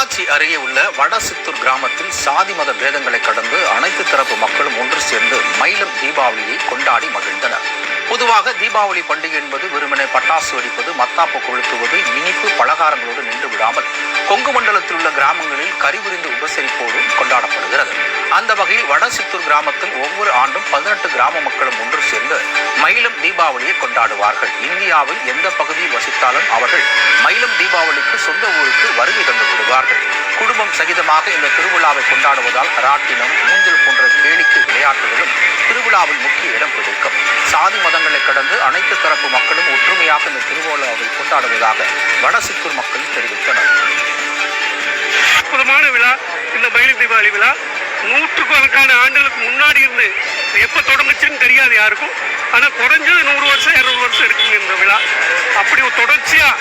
பொள்ளாச்சி அருகே உள்ள வடசித்தூர் கிராமத்தில் சாதி மத பேதங்களை கடந்து அனைத்து தரப்பு மக்களும் ஒன்று சேர்ந்து மயிலம் தீபாவளியை கொண்டாடி மகிழ்ந்தனர். பொதுவாக தீபாவளி பண்டிகை என்பது வெறுமனே பட்டாசு வெடிப்பது, மத்தாப்பு கொளுத்துவது, இனிப்பு பலகாரங்களோடு நின்று விடாமல் கொங்கு மண்டலத்தில் உள்ள கிராமங்களில் கறிவிருந்து உபசரிப்போடு கொண்டாடப்படுகிறது. அந்த வகையில் வடசித்தூர் கிராமத்தில் ஒவ்வொரு ஆண்டும் 18 கிராம மக்களும் ஒன்று சேர்ந்து மயிலம் தீபாவளியை கொண்டாடுவார்கள். இந்தியாவில் எந்த பகுதியில் வசித்தாலும் அவர்கள் மயிலம் தீபாவளிக்கு சொந்த ஊருக்கு வருகை தந்து விடுவார்கள். குடும்பம் சகிதமாக இந்த திருவிழாவை கொண்டாடுவதால் ராட்டினம், ஊஞ்சல் போன்ற கேளிக்கை விளையாட்டுகளும் திருவிழாவில் முக்கிய இடம் பிடிக்கும். சாதி மதங்களை கடந்து அனைத்து தரப்பு மக்களும் ஒற்றுமையாக இந்த திருவிழாவை கொண்டாடுவதாக வடசித்தூர் மக்கள் தெரிவித்தனர். அற்புதமான விழா இந்த மயிலம் தீபாவளி விழா. நூற்றுக்கணக்கான ஆண்டுகளுக்கு முன்னாடி இருந்து எப்போ தொடங்குச்சுன்னு தெரியாது யாருக்கும். ஆனால் குறைஞ்சது 100 வருஷம் 200 வருஷம் இருக்குங்க இந்த விழா. அப்படி ஒரு தொடர்ச்சியாக